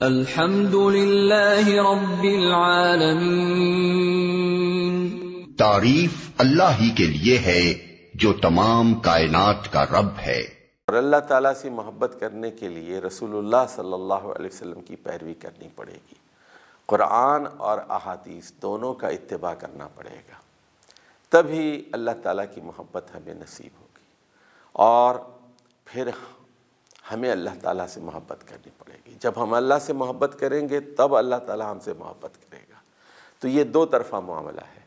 الحمد للہ رب العالمین، تعریف اللہ ہی کے لیے ہے جو تمام کائنات کا رب ہے۔ اور اللہ تعالیٰ سے محبت کرنے کے لیے رسول اللہ صلی اللہ علیہ وسلم کی پیروی کرنی پڑے گی، قرآن اور احادیث دونوں کا اتباع کرنا پڑے گا، تبھی اللہ تعالیٰ کی محبت ہمیں نصیب ہوگی۔ اور پھر ہمیں اللہ تعالیٰ سے محبت کرنی پڑے گی۔ جب ہم اللہ سے محبت کریں گے تب اللہ تعالیٰ ہم سے محبت کرے گا۔ تو یہ دو طرفہ معاملہ ہے،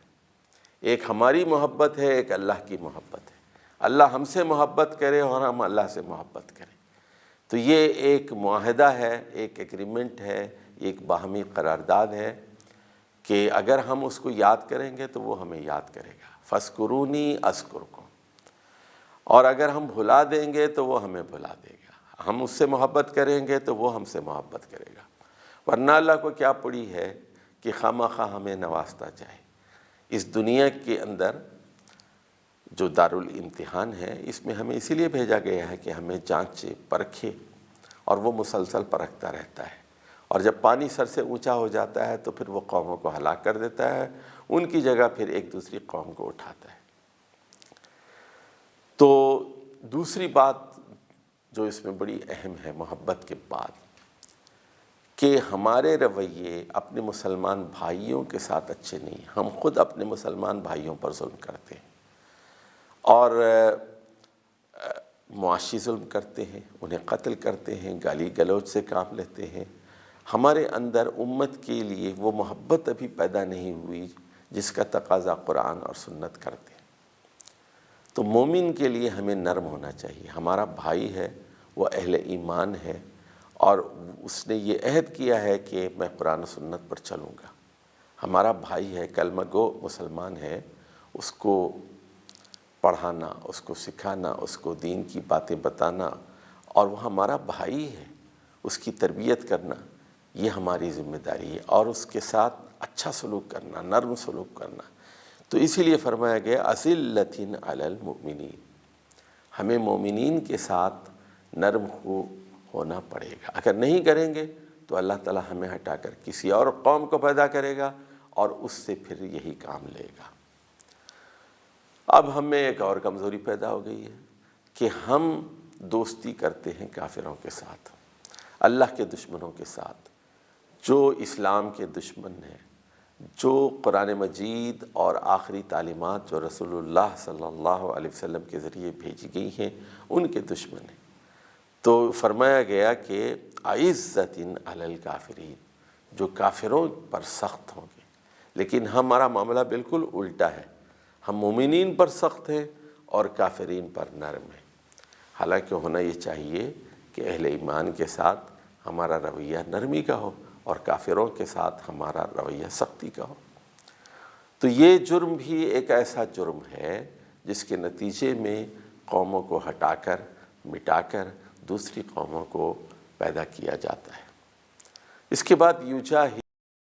ایک ہماری محبت ہے، ایک اللہ کی محبت ہے۔ اللہ ہم سے محبت کرے اور ہم اللہ سے محبت کریں، تو یہ ایک معاہدہ ہے، ایک ایگریمنٹ ہے، ایک باہمی قرارداد ہے کہ اگر ہم اس کو یاد کریں گے تو وہ ہمیں یاد کرے گا، فَاذْكُرُونِی أَذْكُرْكُمْ۔ اور اگر ہم بھلا دیں گے تو وہ ہمیں بھلا دے گا، ہم اس سے محبت کریں گے تو وہ ہم سے محبت کرے گا۔ ورنہ اللہ کو کیا پڑی ہے کہ خواہ خواہ ہمیں نوازتا جائے۔ اس دنیا کے اندر جو دارالامتحان ہے، اس میں ہمیں اسی لیے بھیجا گیا ہے کہ ہمیں جانچے پرکھے، اور وہ مسلسل پرکھتا رہتا ہے، اور جب پانی سر سے اونچا ہو جاتا ہے تو پھر وہ قوموں کو ہلاک کر دیتا ہے، ان کی جگہ پھر ایک دوسری قوم کو اٹھاتا ہے۔ تو دوسری بات جو اس میں بڑی اہم ہے محبت کے بعد، کہ ہمارے رویے اپنے مسلمان بھائیوں کے ساتھ اچھے نہیں، ہم خود اپنے مسلمان بھائیوں پر ظلم کرتے ہیں اور معاشی ظلم کرتے ہیں، انہیں قتل کرتے ہیں، گالی گلوچ سے کام لیتے ہیں۔ ہمارے اندر امت کے لیے وہ محبت ابھی پیدا نہیں ہوئی جس کا تقاضا قرآن اور سنت کرتے ہیں۔ تو مومن کے لیے ہمیں نرم ہونا چاہیے۔ ہمارا بھائی ہے، وہ اہل ایمان ہے، اور اس نے یہ عہد کیا ہے کہ میں قرآن و سنت پر چلوں گا۔ ہمارا بھائی ہے، کلمہ گو مسلمان ہے، اس کو پڑھانا، اس کو سکھانا، اس کو دین کی باتیں بتانا، اور وہ ہمارا بھائی ہے، اس کی تربیت کرنا، یہ ہماری ذمہ داری ہے، اور اس کے ساتھ اچھا سلوک کرنا، نرم سلوک کرنا۔ تو اسی لیے فرمایا گیا أَذِلَّةٍ عَلَى الْمُؤْمِنِينَ، ہمیں مومنین کے ساتھ نرم ہونا پڑے گا۔ اگر نہیں کریں گے تو اللہ تعالیٰ ہمیں ہٹا کر کسی اور قوم کو پیدا کرے گا اور اس سے پھر یہی کام لے گا۔ اب ہمیں ایک اور کمزوری پیدا ہو گئی ہے کہ ہم دوستی کرتے ہیں کافروں کے ساتھ، اللہ کے دشمنوں کے ساتھ، جو اسلام کے دشمن ہیں، جو قرآن مجید اور آخری تعلیمات جو رسول اللہ صلی اللہ علیہ وسلم کے ذریعے بھیجی گئی ہیں ان کے دشمن ہیں۔ تو فرمایا گیا کہ أَعِزَّةٍ عَلَى الْكَافِرِينَ، جو کافروں پر سخت ہوں گے، لیکن ہمارا معاملہ بالکل الٹا ہے، ہم مومنین پر سخت ہیں اور کافرین پر نرم ہیں۔ حالانکہ ہونا یہ چاہیے کہ اہل ایمان کے ساتھ ہمارا رویہ نرمی کا ہو اور کافروں کے ساتھ ہمارا رویہ سختی کا ہو۔ تو یہ جرم بھی ایک ایسا جرم ہے جس کے نتیجے میں قوموں کو ہٹا کر، مٹا کر دوسری قوموں کو پیدا کیا جاتا ہے۔ اس کے بعد یجاہد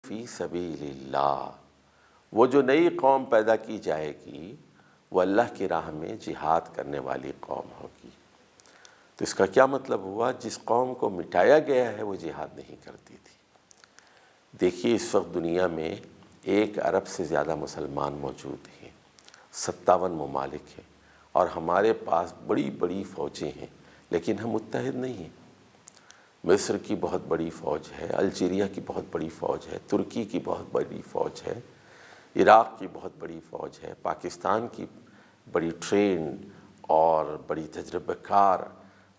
فی سبیل اللہ، وہ جو نئی قوم پیدا کی جائے گی وہ اللہ کی راہ میں جہاد کرنے والی قوم ہوگی۔ تو اس کا کیا مطلب ہوا؟ جس قوم کو مٹایا گیا ہے وہ جہاد نہیں کرتی تھی۔ دیکھیے اس وقت دنیا میں 1 ارب سے زیادہ مسلمان موجود ہیں، 57 ممالک ہیں، اور ہمارے پاس بڑی بڑی فوجیں ہیں، لیکن ہم متحد نہیں ہیں۔ مصر کی بہت بڑی فوج ہے، الجیریا کی بہت بڑی فوج ہے، ترکی کی بہت بڑی فوج ہے، عراق کی بہت بڑی فوج ہے، پاکستان کی بڑی ٹرینڈ اور بڑی تجربہ کار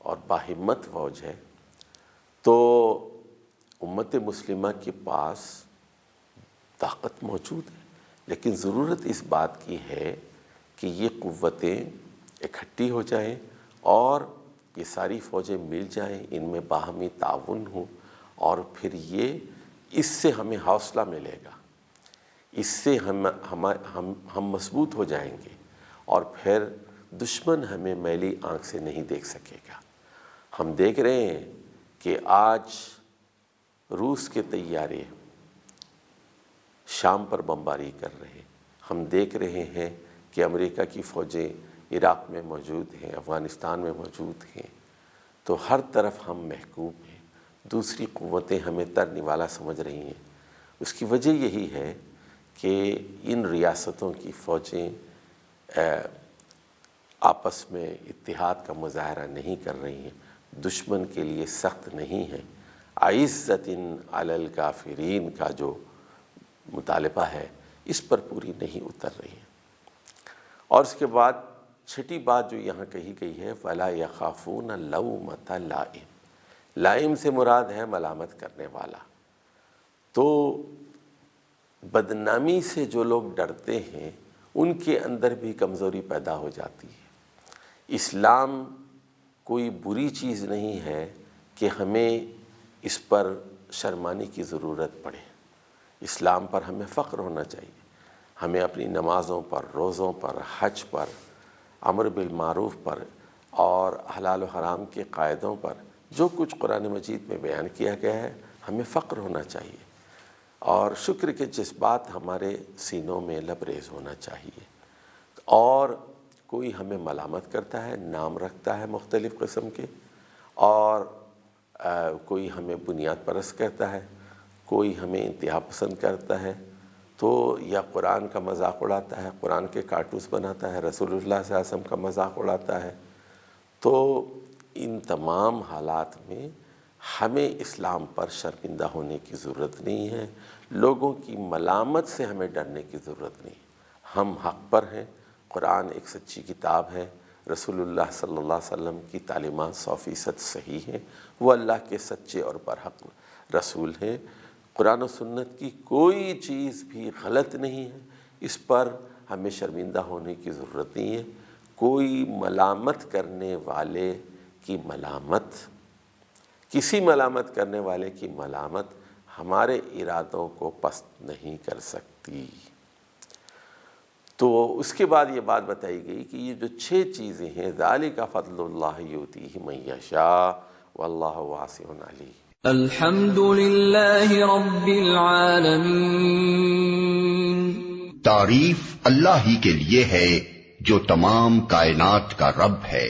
اور باہمت فوج ہے۔ تو امت مسلمہ کے پاس طاقت موجود ہے، لیکن ضرورت اس بات کی ہے کہ یہ قوتیں اکٹھی ہو جائیں اور یہ ساری فوجیں مل جائیں، ان میں باہمی تعاون ہو، اور پھر یہ اس سے ہمیں حوصلہ ملے گا، اس سے ہم مضبوط ہو جائیں گے، اور پھر دشمن ہمیں میلی آنکھ سے نہیں دیکھ سکے گا۔ ہم دیکھ رہے ہیں کہ آج روس کے طیارے شام پر بمباری کر رہے ہیں، ہم دیکھ رہے ہیں کہ امریکہ کی فوجیں عراق میں موجود ہیں، افغانستان میں موجود ہیں۔ تو ہر طرف ہم محکوم ہیں، دوسری قوتیں ہمیں تر نوالا سمجھ رہی ہیں، اس کی وجہ یہی ہے کہ ان ریاستوں کی فوجیں آپس میں اتحاد کا مظاہرہ نہیں کر رہی ہیں، دشمن کے لیے سخت نہیں ہیں، عزت علی الکافرین کا جو مطالبہ ہے اس پر پوری نہیں اتر رہی ہیں۔ اور اس کے بعد چھٹی بات جو یہاں کہی گئی ہے وَلَا يَخَافُونَ لَوْمَةَ لَائِمٍ، لائم سے مراد ہے ملامت کرنے والا۔ تو بدنامی سے جو لوگ ڈرتے ہیں ان کے اندر بھی کمزوری پیدا ہو جاتی ہے۔ اسلام کوئی بری چیز نہیں ہے کہ ہمیں اس پر شرمانے کی ضرورت پڑے، اسلام پر ہمیں فخر ہونا چاہیے، ہمیں اپنی نمازوں پر، روزوں پر، حج پر، امر بالمعروف پر اور حلال و حرام کے قاعدوں پر جو کچھ قرآن مجید میں بیان کیا گیا ہے ہمیں فخر ہونا چاہیے، اور شکر کے جذبات ہمارے سینوں میں لبریز ہونا چاہیے۔ اور کوئی ہمیں ملامت کرتا ہے، نام رکھتا ہے مختلف قسم کے، اور کوئی ہمیں بنیاد پرست کہتا ہے، کوئی ہمیں انتہا پسند کرتا ہے، تو یا قرآن کا مذاق اڑاتا ہے، قرآن کے کارٹونز بناتا ہے، رسول اللہ صلی اللہ علیہ وسلم کا مذاق اڑاتا ہے، تو ان تمام حالات میں ہمیں اسلام پر شرمندہ ہونے کی ضرورت نہیں ہے، لوگوں کی ملامت سے ہمیں ڈرنے کی ضرورت نہیں ہے۔ ہم حق پر ہیں، قرآن ایک سچی کتاب ہے، رسول اللہ صلی اللہ علیہ وسلم کی تعلیمات 100% صحیح ہیں، وہ اللہ کے سچے اور برحق رسول ہیں، قرآن و سنت کی کوئی چیز بھی غلط نہیں ہے، اس پر ہمیں شرمندہ ہونے کی ضرورت نہیں ہے۔ کوئی ملامت کرنے والے کی ملامت، کسی ملامت کرنے والے کی ملامت ہمارے ارادوں کو پست نہیں کر سکتی۔ تو اس کے بعد یہ بات بتائی گئی کہ یہ جو 6 چیزیں ہیں ذالک فضل اللہ یؤتیہ من یشاء واللہ واسع علیم۔ الحمد للہ رب العالمین، تعریف اللہ ہی کے لیے ہے جو تمام کائنات کا رب ہے۔